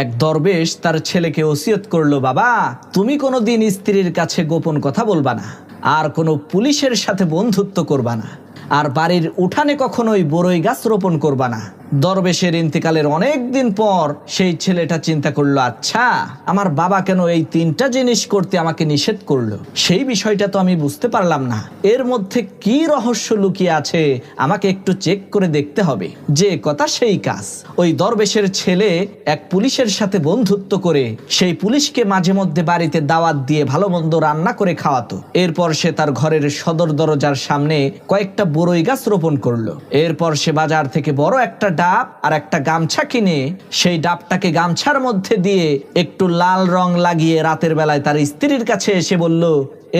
এক দরবেশ তার ছেলেকে ওসিয়ত করলো, বাবা তুমি কোনোদিন স্ত্রীর কাছে গোপন কথা বলবা না, আর কোনো পুলিশের সাথে বন্ধুত্ব করবা না, আর বাড়ির উঠানে কখনোই বড়ই গাছ রোপণ করবা না। দরবেশের ইন্তেকালের অনেক দিন পর সেই ছেলেটা চিন্তা করলো, আচ্ছা আমার বাবা কেন এই তিনটা জিনিস করতে আমাকে নিষেধ করলো, সেই বিষয়টা তো আমি বুঝতে পারলাম না। এর মধ্যে কি রহস্য লুকিয়ে আছে আমাকে একটু চেক করে দেখতে হবে। যে কথা সেই কাজ। ওই দরবেশের ছেলে এক পুলিশের সাথে বন্ধুত্ব করে সেই পুলিশকে মাঝে মধ্যে বাড়িতে দাওয়াত দিয়ে ভালো মন্দ রান্না করে খাওয়াতো। এরপর সে তার ঘরের সদর দরজার সামনে কয়েকটা বড়ই গাছ রোপণ করলো। এরপর সে বাজার থেকে বড় একটা ডাব আর একটা গামছা কিনে সেই ডাবটাকে গামছার মধ্যে দিয়ে একটু লাল রং লাগিয়ে রাতের বেলায় তার স্ত্রীর কাছে এসে বলল,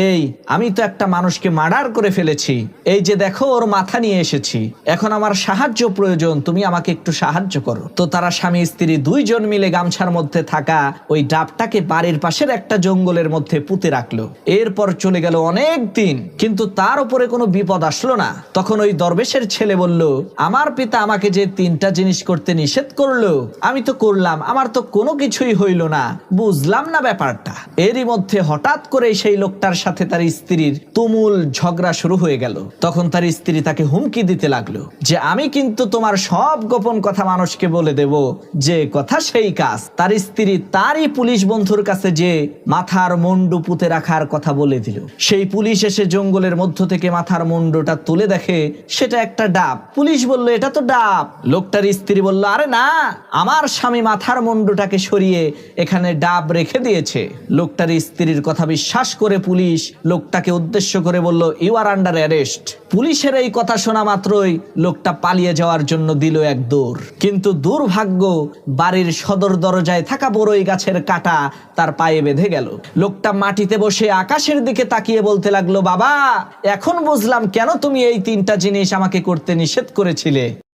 এই আমি তো একটা মানুষকে মার্ডার করে ফেলেছি, এই যে দেখো ওর মাথা নিয়ে এসেছি, এখন আমার সাহায্য প্রয়োজন, তুমি আমাকে একটু সাহায্য করো। তো তারা স্বামী স্ত্রী দুইজন মিলে গামছার মধ্যে থাকা ওই ডাবটাকে বাড়ির পাশের একটা জঙ্গলের মধ্যে পুঁতে রাখলো। এরপর চলে গেল অনেক দিন, কিন্তু তার উপরে কোনো বিপদ আসলো না। তখন ওই দরবেশের ছেলে বলল, আমার পিতা আমাকে যে তিনটা জিনিস করতে নিষেধ করলো আমি তো করলাম, আমার তো কোনো কিছুই হইল না, বুঝলাম না ব্যাপারটা। এরই মধ্যে হঠাৎ করে সেই লোকটার সাথে তার স্ত্রীর তুমুল ঝগড়া শুরু হয়ে গেল। তখন তার স্ত্রী তাকে হুমকি দিতে লাগলো যে আমি কিন্তু তোমার সব গোপন কথা মানুষকে বলে দেব। যে কথা সেই কাজ। তার স্ত্রী তারই পুলিশ বন্ধুর কাছে যে মাথার মুন্ডু পুঁতে রাখার কথা বলে দিল। সেই পুলিশ এসে জঙ্গলের মধ্য থেকে মাথার মুন্ডুটা তুলে দেখে সেটা একটা ডাব। পুলিশ বলল, এটা তো ডাব। লোকটার স্ত্রী বলল, আরে না, আমার স্বামী মাথার মুন্ডুটাকে সরিয়ে এখানে ডাব রেখে দিয়েছে। লোকটার স্ত্রীর কথা বিশ্বাস করে পুলিশ লোকটাকে উদ্দেশ্য করে বলল, ইউ আর আন্ডার অ্যারেস্ট। পুলিশের এই কথা শোনা মাত্রই লোকটা পালিয়ে যাওয়ার জন্য দিল এক দৌড়। কিন্তু দুর্ভাগ্য, বাড়ির সদর দরজায় থাকা বড়ই গাছের কাঁটা তার পায়ে বেঁধে গেল। লোকটা মাটিতে বসে আকাশের দিকে তাকিয়ে বলতে লাগলো, বাবা এখন বুঝলাম কেন তুমি এই তিনটা জিনিস আমাকে করতে নিষেধ করেছিলে।